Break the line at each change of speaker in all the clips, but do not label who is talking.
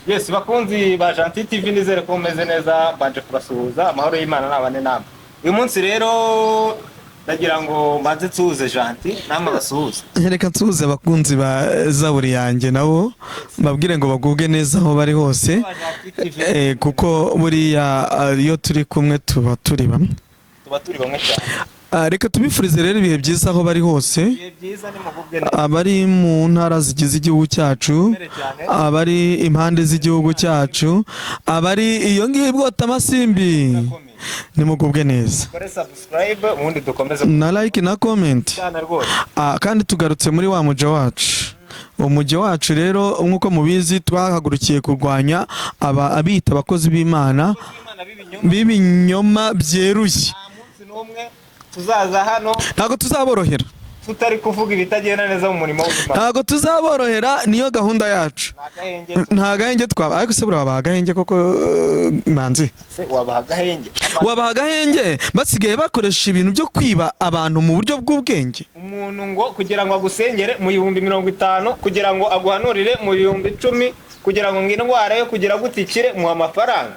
Yes, bakunzi ba Gentil TV nizere ko meze neza banje kubasuhuza amahoro y'Imana nabane namwe. Uyu munsi rero ndagira ngo maze tuze Gentil namwe basuhuze.
Reka tuze abakunzi ba Zaburi yanjye nabo babwire ngo bagubwe neza aho bari hose kuko buriya iyo turi kumwe tuba turi bamwe
cyane.
Reka tubifurize rero ibihe byiza aho bari hose, abari mu ntara zigize igihugu cyacu, abari impande z'igihugu cyacu, abari iyo ngiyo bwota amasimbi, nimugubwe neza na like na comment. Kandi tugarutse muri wa mujyi wacu. Umujyi wacu rero nk'uko mubizi twahagurukiye kurwanya abita abakozi b'Imana b'ibinyoma byeruye.
Tuzaza hano
ntago tuzaborohera,
tutari kuvuga ibitagenda neza mu murimo w'Imana.
Ntago tuzaborohera, niyo gahunda yacu. Nta gahenge twaba, ariko se bura bagahenge koko manzi
se wabahagahenge
basigaye bakoresha ibintu byo kwiba abantu mu buryo bw'ubwenge.
Umuntu ngo kugira ngo agusengere mu 50,000 kugira ngo aguhanurire mu 10,000 kugira ngo ngindwara yo kugira gutikire mu amafaranga.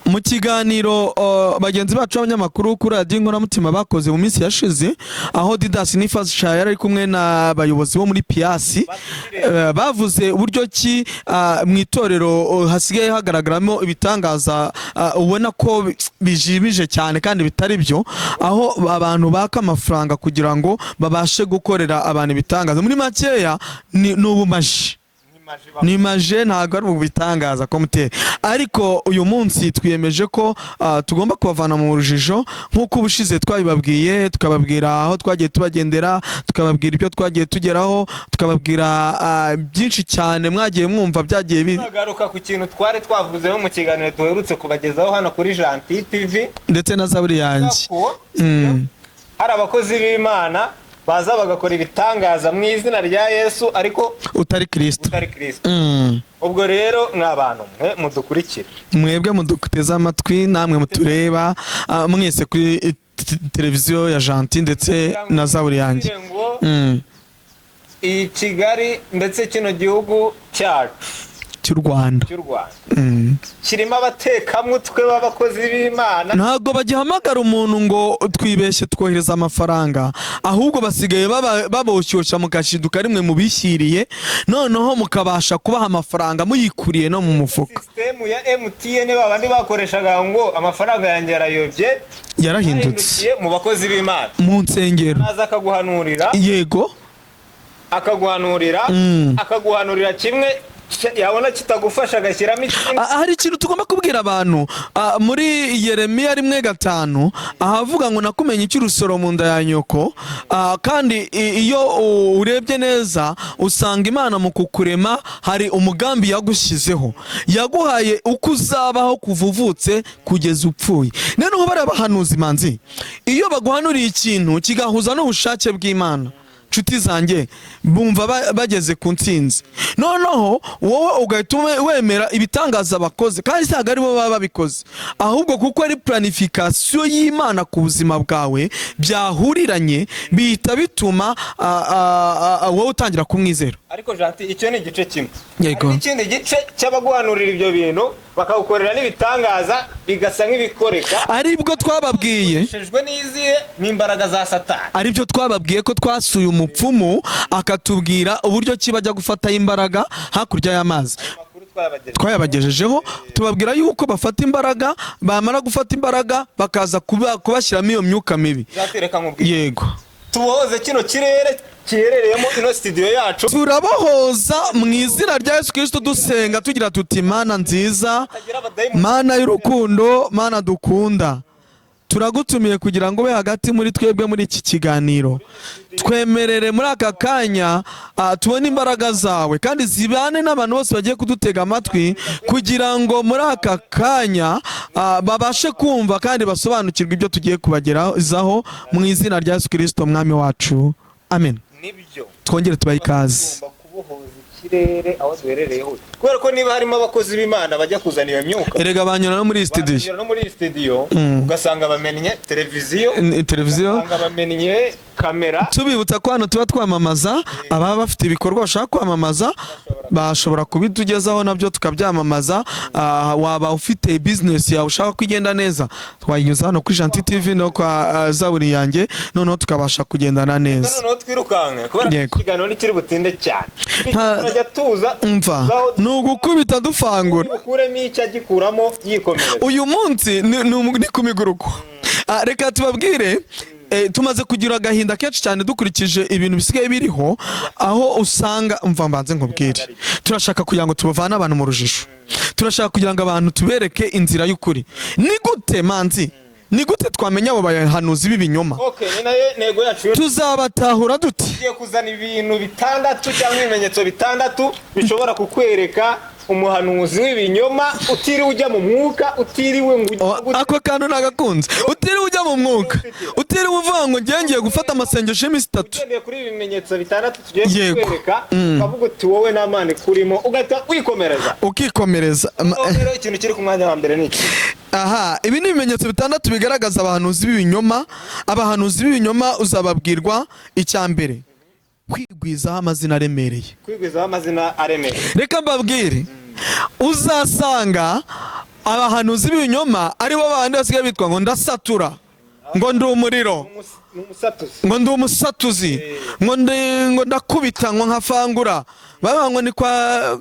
Mu kiganiro bagenzi bacu abanyamakuru kuri Radio Inkoramutima bakoze mu minsi yashize, aho Didas Nifasha yari kumwe n'abayobozi bo muri Piasi, bavuze uburyo ki mu itorero hasigaye hagaragaramo ibitangaza ubona ko bijibije cyane kandi bitari byo, aho abantu baka amafaranga kugira ngo babashe gukorera abantu ibitangaza. Muri makeya ni ubumaji, ni maje, ntabwo ari ubitangaza komite. Ariko uyu munsi twiyemeje ko tugomba kubavana mu rujijo, nk'uko ubushize twabibabwiye, tukababwira aho twagiye tubagendera, tukababwira ibyo twagiye tugeraho, tukababwira byinshi cyane mwagiye mwumva byagiye
bagaruka ku kintu twari twavuzeho mu kiganiro duherutse kubagezaho hano kuri Gentil TV
ndetse na Zaburi yanjye.
Hari abakozi b'Imana baza bagakora ibitangaza mu izina rya Yesu ariko
utari Kristo.
Ubwo rero n'abantu mwe mudukurikira,
mwebwe muduteze amatwi, namwe mutureba mwese kuri televiziyo ya Gentil ndetse na Zaburi yanjye.
I Kigali ndetse kino gihugu cyacu
cy'u Rwanda
kirimo abatekamutwe b'abakozi b'Imana.
Ntabwo bagihamagara umuntu ngo twibeshye twohereza amafaranga, ahubwo basigaye baboshyosha mukashiduka rimwe mubishyiriye, noneho mukabasha kubaha amafaranga muyikuriye no mu mufuka.
System ya MTN babandi bakoreshaga ngo amafaranga yanjye yarayobye
yarahindutse
mu bakozi b'Imana
mu nsengero.
Naza akaguhanurira,
yego
akaguhanurira kimwe, yabona kitagufasha agashyiramo ikindi.
Hari ikintu tugomba kubwira abantu muri Yeremiya 1:5 ahavuga ngo nakumenye icy'urusoro mu nda ya nyoko. Kandi iyo urebye neza usanga Imana mu kukurema hari umugambi yagushyizeho, yaguhaye uko uzabaho kuva uvutse kugeza upfuye. Noneho bari abahanuzi manzi, iyo baguhanuriye ikintu kigahuza n'ubushake bw'Imana, nshuti zanjye bumva bageze ku ntsinzi. Noneho wowe ugahita wemera ibitangaza bakoze, kandi ntabwo ari bo baba babikoze, ahubwo kuko ari planification y'Imana ku buzima bwawe byahuriranye, bihita bituma wowe utangira kumwizera.
Ariko Gentil, icyo ni igice kimwe.
Yego.
Ikindi gice cy'abaguhanurira ibyo bintu bakawukorera n'ibitangaza bigasa nk'ibikoreka,
aribwo twababwiye
n'izihe n'imbaraga za Satani.
Aribyo twababwiye ko twasuye umupfumu akatubwira uburyo ki bajya gufata imbaraga hakurya y'amazi. Twayabagejejeho tubabwira yuko bafata imbaraga, bamara gufata imbaraga bakaza kubashyiramo iyo myuka mibi. Yego,
tubohoze kino kirere kiherereyemo ino studio yacu,
turabohoza mu izina rya Yesu Kristo, dusenga tugira tuti Mana nziza, Mana y'urukundo, Mana dukunda, turagutumiye kugira ngo ube hagati muri twebwe muri iki kiganiro. Twemerere muri aka kanya tubone imbaraga zawe, kandi zibane n'abantu bose bagiye kudutega amatwi, kugira ngo muri aka kanya babashe kumva kandi basobanukirwe ibyo tugiye kubagezaho mu izina rya Yesu Kristo Mwami wacu, amen. Twongere tubahe ikaze.
kirere aho duherereye hose, kubera ko niba harimo abakozi b'Imana bajya kuzana iyo myuka,
erega banyura no muri studio,
ugasanga bamennye televiziyo, ugasanga bamennye kamera
tubibutsa ko hano tuba twamamaza ababa bafite ibikorwa bashaka kwamamaza bashobora kubitugezaho nabyo tukabyamamaza. Waba ufite business yawe ushaka kwigenda neza twayinyuza hano kuri Gentil TV no kwa Zaburi yanjye noneho tukabasha kugendana neza.
noneho twirukanke kubera ikiganiro nikiri butinde cyane turajya tuza
ni ugukubita dufangura
ukuremo icyo agikuramo yikomereza.
uyu munsi ni kumiguruko. Reka tubabwire tumaze kugira agahinda kenshi cyane dukurikije ibintu bisigaye biriho aho usanga mbanze nkubwire turashaka kugira ngo tubavane abantu mu rujijo, turashaka kugira ngo abantu tubereke inzira y'ukuri. Ni gute manzi, ni gute twamenya abo bahanuzi b'ibinyoma?
ni nayo ntego yacu.
Tuzabatahura dute?
Tugiye kuzana ibintu 6 cyangwa ibimenyetso 6 bishobora kukwereka umuhanuzi w'ibinyoma utiriwe ujya mu mwuka, utiriwe ngo
ako kantu nagakunze, utiriwe ujya mu mwuka, utiriwe uvuga ngo ngiye gufata amasengesho y'iminsi 3.
Ugendeye kuri ibimenyetso 6 tugiye kukwereka ukavuga uti wowe n'amani kurimo ugahita ukikomereza. Rero ikintu kiri ku mwanya wa mbere ni iki?
Ibi ni ibimenyetso 6 bigaragaza abahanuzi b'ibinyoma. Abahanuzi b'ibinyoma uzababwirwa icya mbere kwigwizaho amazina aremereye. Reka mbabwire uzasanga abahanuzi b'ibinyoma aribo bandi basigaye bitwa ngo ndasatura, ngo ndi umuriro, ngo ndi umusatuzi, ngo ndakubita, ngo nkafangura, baba ngo ni kwa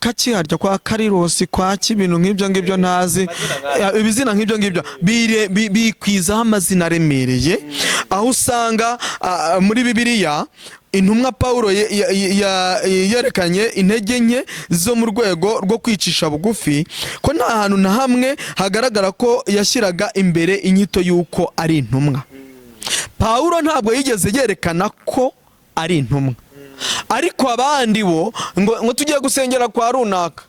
kakiharya kwa Karirosi kwa kibintu nk'ibyo ngibyo ntazi ibizina nk'ibyo ngibyo bikwizaho amazina aremereye. Aho usanga muri Bibiliya intumwa Paulo yerekanye intege nke zo mu rwego rwo kwicisha bugufi, ko nta hantu na hamwe hagaragara ko yashyiraga imbere inyito y'uko ari intumwa. Paulo ntabwo yigeze yerekana ko ari intumwa, ariko abandi bo ngo tugiye gusengera kwa runaka.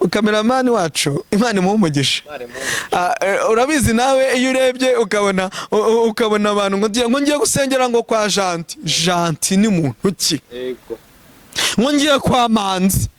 Kameramani wacu Imana imuhumugisha. Urabizi nawe iyo urebye ukabona abantu ngo ngiye gusengera ngo kwa Gentil ni muntu ki? Ngo ngiye kwa Manzi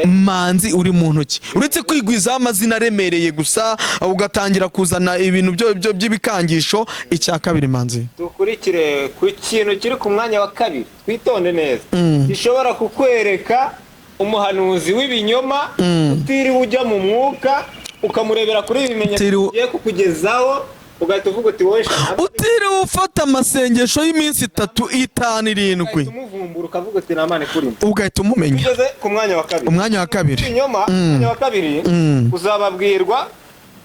Manzi uri muntu ki? Uretse kwigwiza amazina aremereye gusa ugatangira kuzana ibintu by'ibikangisho. Icya kabiri Manzi,
dukurikire ku kintu kiri ku mwanya wa 2 twitonde neza gishobora kukwereka umuhanuzi w'ibinyoma utiriwe ujya mu mwuka ukamurebera kuri ibimenyetso ugiye kukugezaho ugahita uvuga uti wowe
utiriwe ufata amasengesho y'iminsi 3, 5, 7
umuvumbura ukavuga uti namane kuri
ugahita umumenya.
Tugeze ku mwanya wa 2.
Umwanya wa 2
ibinyoma umwanya wa 2 uzababwirwa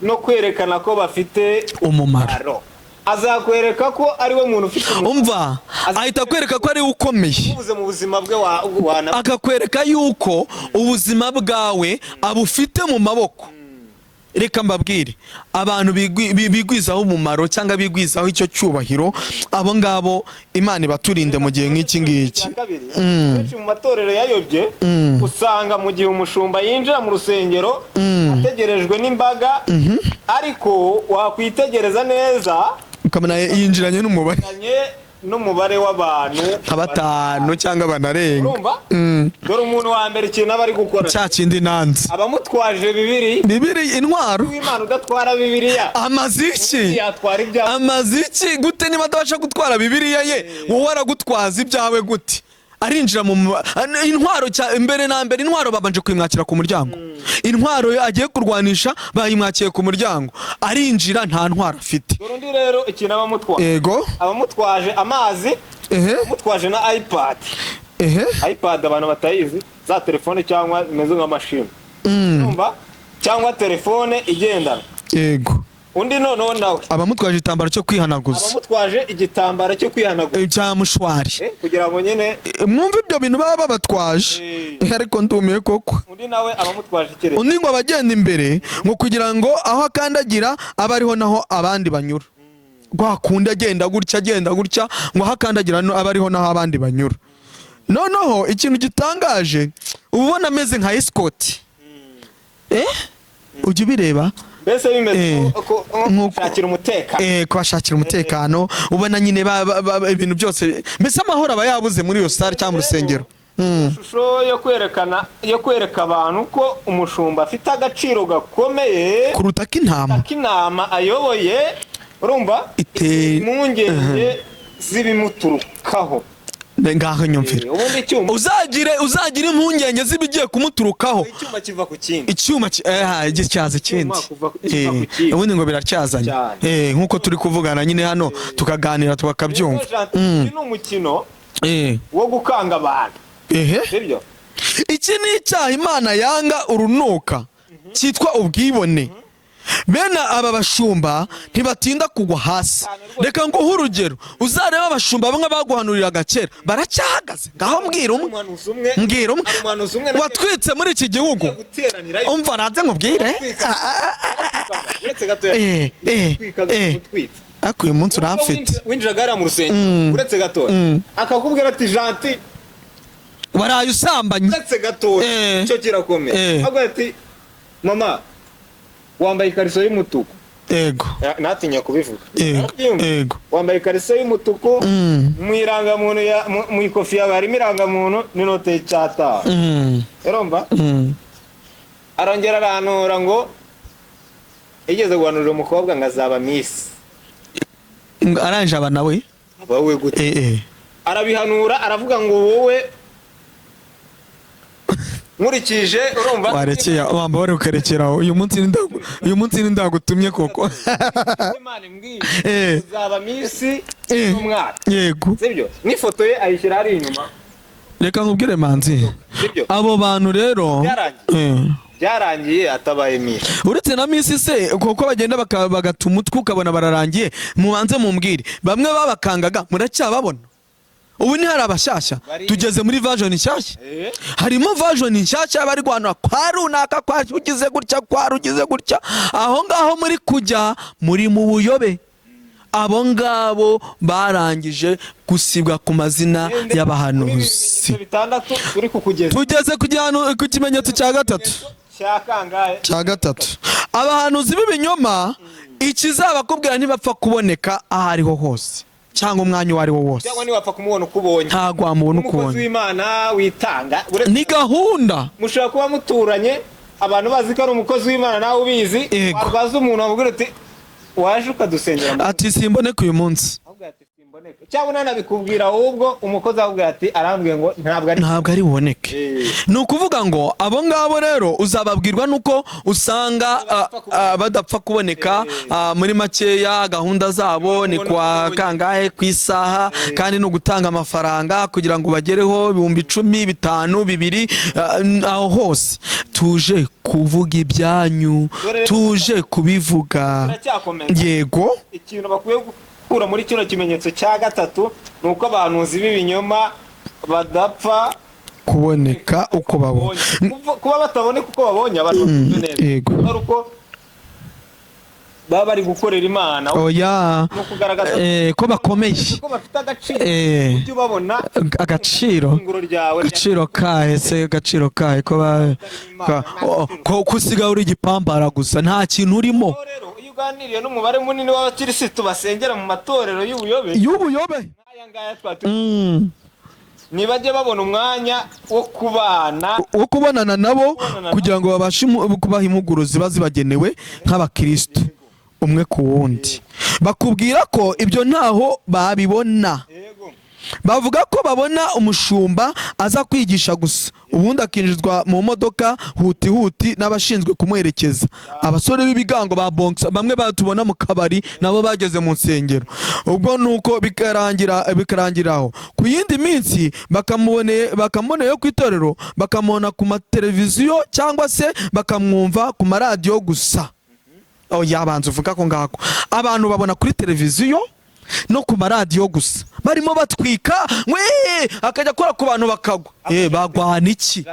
no kwerekana ko bafite
umumaro.
Azakwereka ko ari we muntu ufite
umva, ahita kwereka ko ari ukomeye
ubuze mu buzima bwe
akakwereka yuko ubuzima bwawe abufite mu maboko. Reka mbabwire abantu bigwizaho umumaro cyangwa bigwizaho icyo cyubahiro, abo ngabo Imana ibaturinde mu gihe nk'iki ngiki.
Mu matorero yayobye usanga mu gihe umushumba yinjira mu rusengero ategerejwe n'imbaga, ariko wakwitegereza neza
ukabona yinjiranye
n'umubare w'abantu
nka 5 cyangwa banarenga.
Dore umuntu wa mbere ikintu aba ari gukora
cya kindi nanze
abamutwaje Bibiliya
intwaro.
Imana udatwara Bibiliya
amaziki
yatwara ibyawe.
Amaziki gute niba atabasha gutwara Bibiliya ye wowe aragutwaza ibyawe gute? Arinjira mu intwaro mbere na mbere intwaro babanje kwimwakira ku muryango. Intwaro agiye kurwanisha bayimwakiye ku muryango, arinjira nta ntwaro afite.
Urundi rero ikintu abamutwaje amazi, abamutwaje na iPad. iPad abantu batayizi za telefone cyangwa imeze nka mashini cyangwa telefone igendana. Undi noneho nawe
abamutwaje igitambaro cyo kwihanaguza,
abamutwaje igitambaro cyo kwihanaguza
cya mushwari,
kugira ngo nyine
mwumve ibyo bintu baba babatwaje. Ariko ndumiye koko.
Undi nawe abamutwaje ikirere,
undi ngo abagenda imbere ngo kugira ngo aho akandagira aba ariho naho abandi banyura. Gwakunda agenda gutya ngo aho akandagira aba ariho naho abandi banyura. Noneho ikintu gitangaje ubona ameze nka escort. Ujye ubireba
mbese bimeze kwashakira umutekano.
Kwashakira umutekano ubona nyine ibintu byose mbese amahoro aba yabuze muri iyo sare cyangwa urusengero.
Ishusho yo kwereka abantu ko umushumba afite agaciro gakomeye
kuruta k'intama
ayoboye. Urumva impungenge z'ibimuturukaho.
Ngaho nyumvira uzagire impungenge z'ibigiye kumuturukaho.
Icyuma kiva ku kindi,
icyuma gityaza ikindi, ubundi ngo biracyazanye nkuko turi kuvugana nyine hano tukaganira tukakabyumva.
Ni umukino wo gukanga abantu. Sibyo,
iki ni icyaha Imana yanga urunuka cyitwa ubwibone. Bene aba bashumba ntibatinda kugwa hasi. Reka nguhe urugero, uzareba abashumba bamwe baguhanuriraga kera baracyahagaze. Ngaho mbwira umwe watwitse muri iki gihugu, umva naze nkubwire. Ako uyu munsi urafite
winjiraga ari mu rusengero uretse gato akakubwira ati Janti
waraye usambanye
uretse gato cyo kirakomeye. Avuga ati mama wambaye ikariso y'umutuku.
Yego,
natinya kubivuga.
Yego,
wambaye ikariso y'umutuku mu irangamuntu mu ikofi yawe harimo irangamuntu n'inote y'Icyata. Urumva? Arongera arantura ngo igeze guhanurira umukobwa ngo azaba Miss.
Aranje aba nawe
wowe gute? Arabihanura aravuga ngo wowe nkurikije urumva
warekeye wamba wari ukarekeraho. Uyu munsi nindagutumye koko.
Imana imbwiye uzaba Miss y'umwaka.
Yego,
sibyo, n'ifoto ye ayishyira ari inyuma.
Reka nkubwire manzi, abo bantu rero
byarangiye atabaye Miss.
Uretse na Miss se kuko bagenda bagata umutwe ukabona bararangiye. Mubanze mumbwire, bamwe babakangaga muracyababona? Ubu ni hari abashyashya, tugeze muri version nshyashya. Harimo version nshyashya bari guhanura kwa runaka, kwa ugize gutya, kwa rugize gutya. Aho ngaho muri kujya muri mu buyobe. Abo ngabo barangije gusibwa ku mazina y'abahanuzi. Tugeze ku kimenyetso cya gatatu. Cya gatatu, abahanuzi b'ibinyoma ikizabakubwira ntibapfa kuboneka aho ariho hose cyangwa umwanya wari wo wose,
cyangwa ni wapfa kumubona uko ubonye.
Ntago wamubona uko ubonye.
Umukozi w'Imana witanga
ni gahunda.
Mushobora kuba muturanye abantu bazi ko ari umukozi w'Imana nawe ubizi, warwaza umuntu amubwira ati waje ukadusengera
ati simboneka uyu munsi,
cyangwa nanabikubwira ahubwo umukozi avuga ati arambwiye ngo ntabwo ari
buboneke. Ni ukuvuga ngo abo ngabo rero uzababwirwa nuko usanga badapfa kuboneka. Muri makeya gahunda zabo ni kwa kangahe ku isaha, kandi no gutanga amafaranga kugira ngo bagereho 10,000, 5,000, 2,000 aho hose. Tuje kuvuga ibyanyu, tuje kubivuga. Yego,
ikintu bakwiye kura muri kino kimenyetso cya gatatu nuko abahanuzi b'ibinyoma badapfa
kuboneka uko babonye.
Kuba bataboneka uko babonye abantu neza.
Yego,
aruko baba bari gukorera Imana.
Oya,
no kugaragaza
ko bakomeye,
ko bafite agaciro. Ujye babona
agaciro kahe se, agaciro kahe ko kusiga uri igipambara gusa nta kintu urimo.
Uganiriye n'umubare munini w'abakirisitu basengera mu matorero y'ubuyobe aya ngaya nibajye babona umwanya wo kubonana nabo
kugira ngo babashe kubaha impuguro ziba zibagenewe nk'abakristo umwe ku wundi. Bakubwira ko ibyo ntaho babibona. Bavuga ko babona umushumba aza kwigisha gusa, ubundi akinjizwa mu modoka huti n'abashinzwe kumuherekeza. Abasore b'ibigango ba bonksa bamwe batubona mu kabari nabo bageze mu nsengero. Ubwo nuko bikarangiraho. Ku yindi minsi bakamuboneyeho ku itorero, bakamubona ku mateleviziyo cyangwa se bakamwumva ku maradiyo gusa. Yabanza uvuga ko ngako abantu babona kuri televiziyo no ku maradiyo gusa, barimo batwika akajya akora ku bantu bakagwa. Bagwana iki?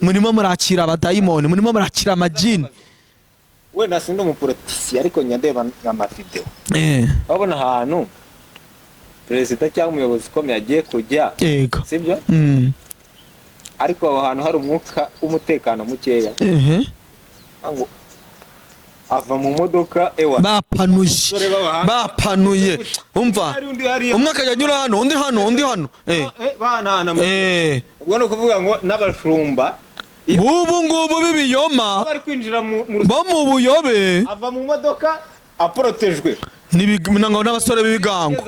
Murimo murakira abadayimoni, murimo murakira amajini.
Wenda sindi umupolitisi ariko nyandeba amavideo. Babona ahantu perezida cyangwa umuyobozi ukomeye agiye kujya, sibyo? Ariko aho hantu hari umwuka w'umutekano mukeya. Ava mu modoka
bapanuye umva, umwe akajya anyura hano, undi hano.
Ubwo no kuvuga ngo n'abashumba
ubu ngubu b'ibinyoma
bari kwinjira
bo mu buyobe.
Ava mu modoka aporotejwe
n'abasore b'ibigango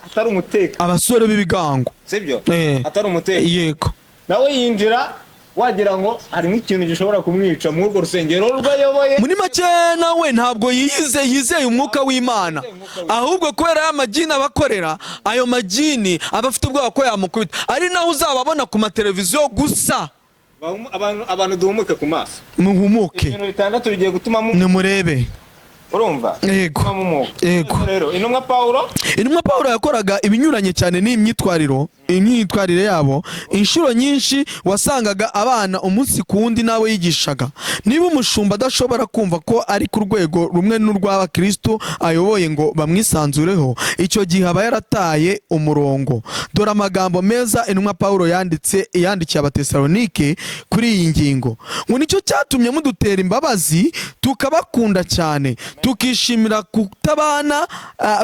atari umutekano,
abasore b'ibigango
sibyo atari umutekano,
yego
nawe yinjira wagira ngo hari nk'ikintu gishobora kumwica muri urwo rusengero rwayoboye.
Muri make nawe ntabwo yizeye umwuka w'Imana, ahubwo kubera ya magini abakorera, ayo magini aba afite ubwoba ko yamukubita, ari naho uzababona ku mateleviziyo gusa.
Abantu duhumuke ku maso,
muhumuke,
ibintu bitandatu bigiye gutuma
nimurebe.
Urumva?
Yego.
Rero intumwa
Pawulo yakoraga ibinyuranye cyane n'imyitwarire yabo. Inshuro nyinshi wasangaga abana umunsi ku wundi nawe yigishaga. Niba umushumba adashobora kumva ko ari ku rwego rumwe n'urw'abakristo ayoboye ngo bamwisanzureho, icyo gihe aba yarataye umurongo. Dore amagambo meza intumwa Pawulo yandikiye Abatesalonike kuri iyi ngingo. Ngo nicyo cyatumye mudutera imbabazi tukabakunda cyane, tukishimira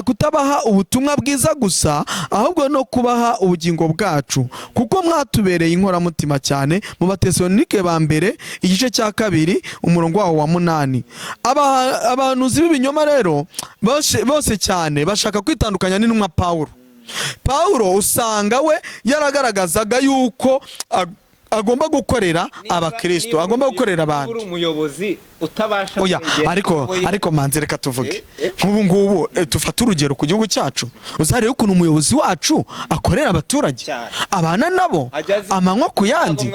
kutabaha ubutumwa bwiza gusa, ahubwo no kubaha ubugingo bwacu, kuko mwatubereye inkoramutima cyane. Mu Batesalonike ba mbere igice cya 2 umurongo wawo wa 8. Abahanuzi b'ibinyoma rero bose cyane bashaka kwitandukanya n'intumwa Pawulo usanga we yaragaragazaga yuko agomba gukorera abakristo, agomba gukorera abantu.
Umuyobozi utabasha
ariko manze reka tuvuge nk'ubu ngubu tufata urugero ku gihugu cyacu, uzarebe ukuntu umuyobozi wacu akorera abaturage, abana nabo amanywa ku yandi.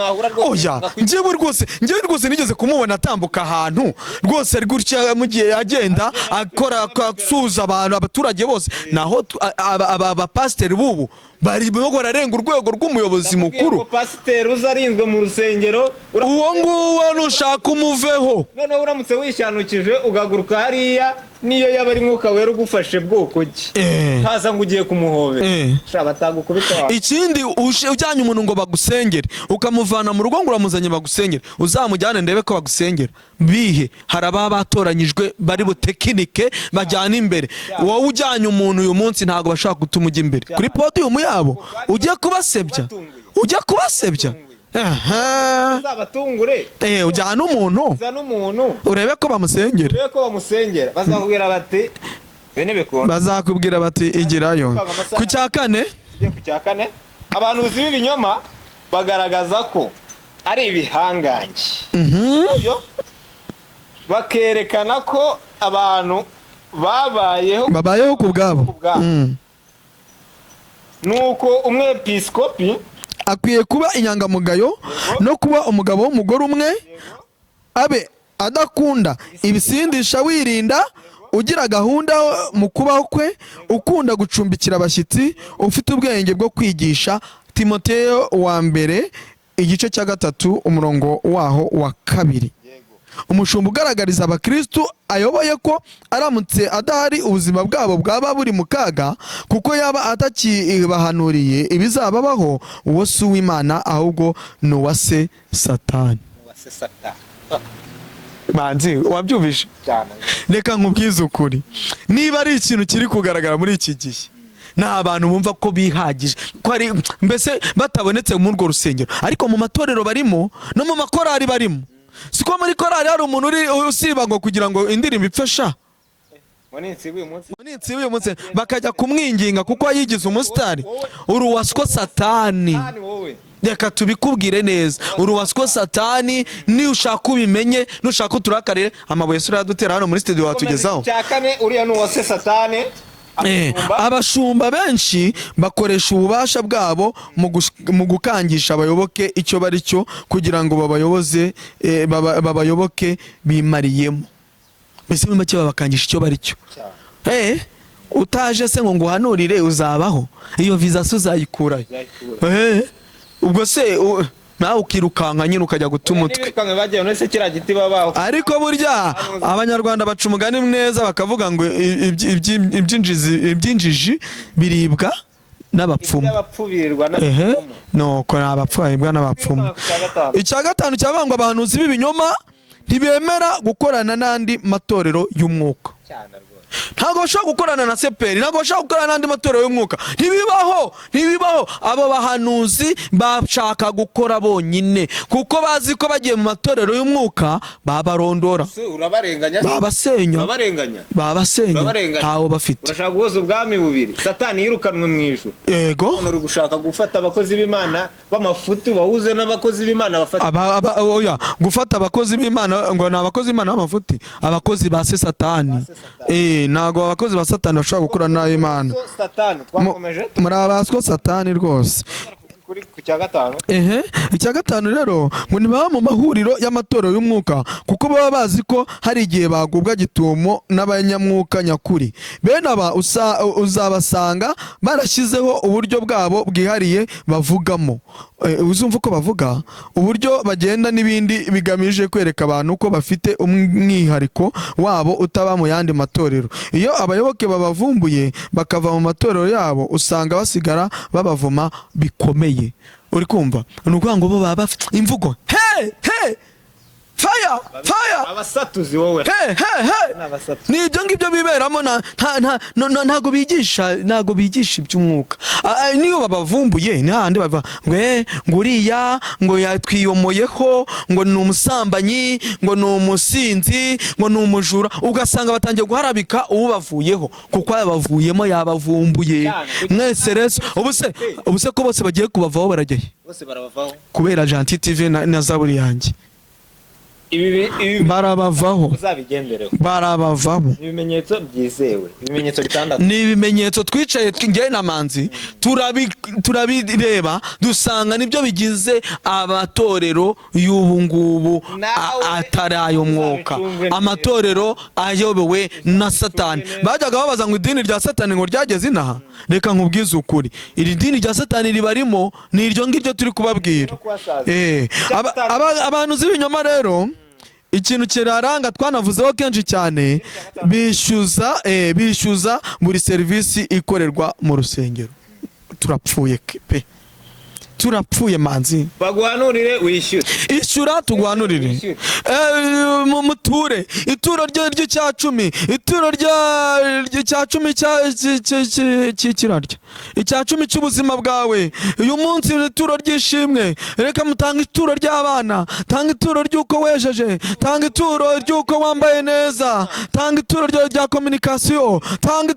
Njyewe rwose nigeze kumubona atambuka ahantu rwose gutya mu gihe agenda akora asuhuza abaturage bose, naho abapasiteri bubu bari bararenga urwego rw'umuyobozi mukuru.
Pasiteri uzarinzwe mu rusengero,
uwo nguwo nushaka umuveho.
Noneho uramutse wishanukije ugaguruka hariya, niyo yaba ari mwuka wera ugufashe bwoko ki, haza ngo ugiye kumuhobera, batagukubita.
Ikindi ujyanye umuntu ngo bagusengere, ukamuvana mu rugo ngo uramuzanye bagusengere, uzamujyane ndebe ko bagusengera bihe. Hari ababa batoranyijwe bari butekinike bajyana imbere. Wowe ujyanye umuntu uyu munsi ntabwo bashaka gutuma ujya imbere kuri podium yabo, ujya kubasebya.
Uzabatungure,
ujyana umuntu urebe ko bamusengera,
bazakubwira bati bene bikunda,
bazakubwira bati igirayo. Ku cya kane abantu
b'ibinyoma bagaragaza ko ari ibihangange, bakerekana ko abantu
babayeho ku bwabo.
Nuko umwepiskopi
akwiye kuba inyangamugayo no kuba umugabo w'umugore umwe, abe adakunda ibisindisha, wirinda, ugira gahunda mu kubaho kwe, ukunda gucumbikira abashyitsi, ufite ubwenge bwo kwigisha. Timoteyo wa mbere igice cya 3 umurongo waho wa 2. Umushumba ugaragariza abakristo ayoboye ko aramutse adahari ubuzima bwabo bwaba buri mu kaga, kuko yaba atakibahanuriye ibizababaho. Uwo si uw'Imana ahubwo ni uwase Satani. Manzi wabyumvise? Reka nkubwize ukuri, niba ari ikintu kiri kugaragara muri iki gihe, na abantu bumva ko bihagije, ko ari mbese batabonetse muri urwo rusengero, ariko mu matorero barimo no mu makorari barimo. Siko muri korari hari umuntu usiba ngo kugira ngo indirimbo ipfesha, uyu munsi bakajya kumwinginga kuko yigize umusitari. Uruwaswa Satani, reka tubikubwire neza, uruwaswa Satani. Ni ushaka ubimenye, nushaka uturakarire, amabuye sura yadutera hano muri studio watugezaho.
Cyakane uriya nuwase Satani.
Abashumba benshi bakoresha ububasha bwabo mu gukangisha abayoboke icyo bari cyo, kugira ngo babayoboke bimariyemo. Mbese muri make babakangisha icyo bari cyo. Utaje se ngo nguhanurire uzabaho, iyo visa uzayikurayo. Ubwo se nawe ukirukanka nyine ukajya guta umutwe. Ariko burya abanyarwanda baca umugani mwiza bakavuga ngo ibyinjiji biribwa n'abapfumu. Nuko abapfurirwa n'abapfumu. Icya 5 cyabangwa abahanuzi b'ibinyoma ntibemera gukorana n'andi matorero y'umwuka. ntabwo bashobora gukorana na seperi, ntabwo bashobora gukorana n'andi matorero y'umwuka. Ntibibaho. Abo bahanuzi bashaka gukora bonyine kuko bazi ko bagiye mu matorero y'umwuka babarondora, babasenya ntawo bafite.
Urashaka guhoza ubwami bubiri, Satani yirukanwe mu ijuru.
Yego,
uri gushaka gufata abakozi b'Imana b'amafuti bahuze n'abakozi b'Imana bafata
oya, gufata abakozi b'Imana ngo ni abakozi b'Imana b'amafuti, abakozi ba Satani. Ntago abakozi ba Satani bashobora gukora n'Imana. Muri abaswa Satani rwose. Icya gatanu rero ngo ntibaba mu mahuriro y'amatorero y'umwuka kuko baba bazi ko hari igihe bagubwa gitumo n'abanyamwuka nyakuri. Bene aba uzabasanga barashyizeho uburyo bwabo bwihariye bavugamo. Uzumva uko bavuga, uburyo bagenda n'ibindi bigamije kwereka abantu ko bafite umwihariko wabo utaba mu yandi matorero. Iyo abayoboke babavumbuye bakava mu matorero yabo usanga basigara babavuma bikomeye. Uri kumva? Ni ukuvuga ngo bo baba bafite imvugo fire
abasatuzi wowe
ni ibyo ngibyo biberamo. Ntago bigisha iby'umwuka. Niyo babavumbuye ni handi bava ngo uriya ngo yatwiyomoyeho ngo ni umusambanyi ngo ni umusinzi ngo ni umujura, ugasanga batangiye guharabika ubavuyeho kuko yabavuyemo yabavumbuye. Mwese rero ubuse ko bose bagiye kubavaho barajyaye,
bose barabavaho
kubera Gentil TV na Zaburi yanjye. Barabavaho,
uzabigendereho,
barabavamo.
Ibimenyetso byizewe, ibimenyetso bitandatu.
Ni ibimenyetso twicaye ngewe na Manzi turabireba dusanga nibyo bigize amatorero y'ubu ngubu atari ayo mwuka, amatorero ayobowe na Satani. Bajyaga babaza ngo idini rya Satani ngo ryageze inaha. Reka nkubwize ukuri, iri dini rya Satani ribarimo ni iryo ngiryo turi kubabwira. Abantu z'ibinyoma rero ikintu kiraranga twanavuzeho kenshi cyane, bishyuza buri serivisi ikorerwa mu rusengero. Turapfuye pe, turapfuye Manzi.
Baguhanurire wishyure,
ishyura tuguhanurire. Muture ituro ry'Icyacumi, ituro ry'Icyacumi cy'ikirarya, Icyacumi cy'ubuzima bwawe. Uyu munsi ituro ry'ishimwe, reka mutanga ituro ry'abana, tanga ituro ry'uko wejeje, tanga ituro ry'uko wambaye neza, tanga ituro rya communication, tanga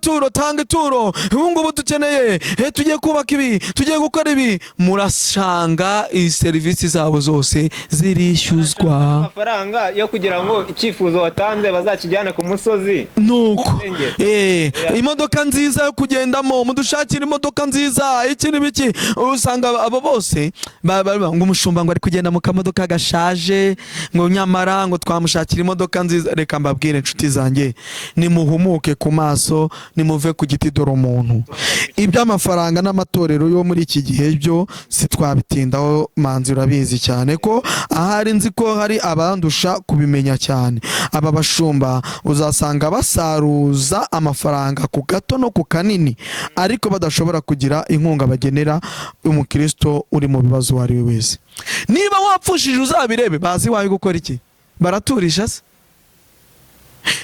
ituro. Ubu ngubu dukeneye tugiye kubaka ibi, tugiye gukora ibi. Murasanga iyi serivisi zabo zose zirishyuzwa
amafaranga yo kugira ngo icyifuzo watanze bazakijyane ku musozi.
Nuko imodoka nziza yo kugendamo, mudushakira imodoka nziza, iki n'ibiki. Usanga abo bose ngo umushumba ngo ari kugenda mu kamodoka gashaje, ngo nyamara ngo twamushakira imodoka nziza. Reka mbabwire inshuti zanjye, nimuhumuke ku maso, nimuve ku giti dore umuntu. Iby'amafaranga n'amatorero yo muri iki gihe byo sitwabitindaho Manzi, urabizi cyane ko ahari nzi ko hari abandusha kubimenya cyane. Aba bashumba uzasanga basaruza amafaranga ku gato no ku kanini, ariko badashobora kugira inkunga bagenera umukristo uri mu bibazo wari we wese. Niba wapfushije uzabirebe, bazi wawe gukora iki, baraturisha se.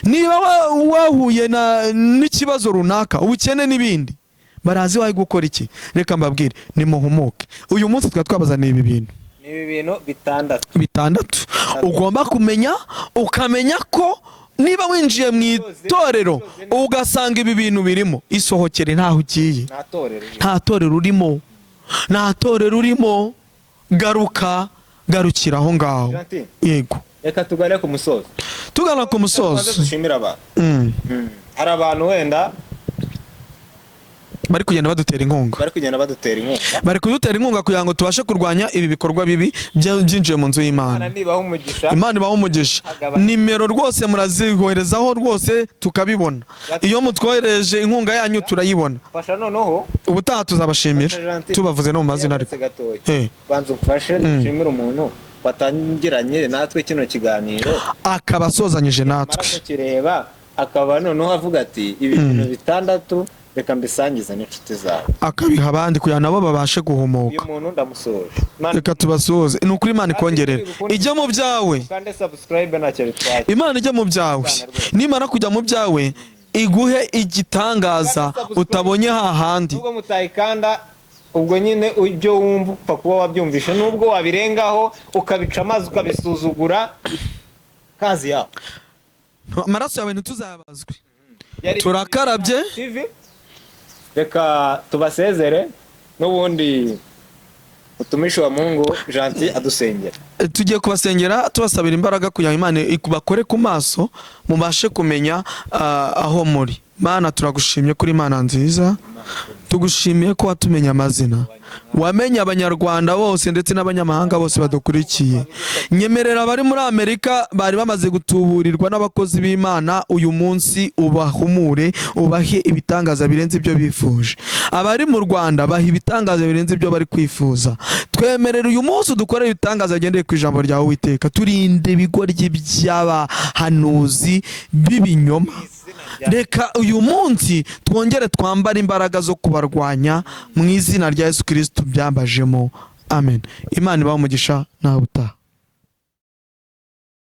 Niba wahuye n'ikibazo runaka, ubukene n'ibindi, barazi wawe gukora iki. Reka mbabwire, nimuhumuke. Uyu munsi twabazaniye ibi bintu, bitandatu ugomba kumenya, ukamenya ko niba winjiye mu itorero ugasanga ibi bintu birimo, isohokere ntaho ugiye. Nta torero urimo, garukira aho ngaho. Yego,
reka tugane ku musozo.
Tugana ku musozo,
dushimira abantu. Hari abantu wenda
bari kugenda badutera inkunga, bari kudutera inkunga kugira ngo tubashe kurwanya ibi bikorwa bibi byinjiye mu nzu y'Imana. Imana ibaha umugisha. Nimero rwose murazihoherezaho rwose tukabibona. Iyo mutwohereje inkunga yanyu turayibona. Ubutaha tuzabashimira tubavuze no mu mazina ariko.
Banza umfashe dushimire umuntu watangiranye natwe kino kiganiro,
akaba asozanyije natwe
kireba, akaba noneho avuga ati ibintu bitandatu reka mbisangiza n'inshuti zawe,
akabiha abandi kugira nabo babashe guhumuka.
Uyu muntu ndamusoje,
reka tubasoze. Ni ukuri Imana ikongerera, ijya mu byawe,
kandi subscribe ntacyo bitwaye.
Imana ijya mu byawe, nimara kujya mu byawe iguhe igitangaza utabonye hahandi.
Ubwo mutayikanda ubwo nyine ibyo wumva upfa kuba wabyumvishe, nubwo wabirengaho ukabica amazi ukabisuzugura kazi yawe,
amaraso yawe ntituzabazwe. Turakarabye,
reka tubasezere n'ubundi utumishi wa Mungu Gentil adusengera.
Tugiye kubasengera tubasabira imbaraga kugira ngo Imana ikubakore ku maso mubashe kumenya aho muri. Mana turagushimye kuri Imana nziza, tugushimiye ko watumenya amazina, wamenye abanyarwanda bose ndetse n'abanyamahanga bose badukurikiye. Nyemerera abari muri Amerika bari bamaze gutuburirwa n'abakozi b'Imana, uyu munsi ubahumure, ubahe ibitangaza birenze ibyo bifuje. Abari mu Rwanda bahe ibitangaza birenze ibyo bari kwifuza. Twemerera uyu munsi dukorere ibitangaza agendeye ku ijambo ryawe Uwiteka, turinde ibigoryi by'abahanuzi b'ibinyoma. Reka uyu munsi twongere twambare imbaraga zo kubarwanya mu izina rya Yesu Kristo byambajemo. Amen. Imana ibahe umugisha nawe utaha.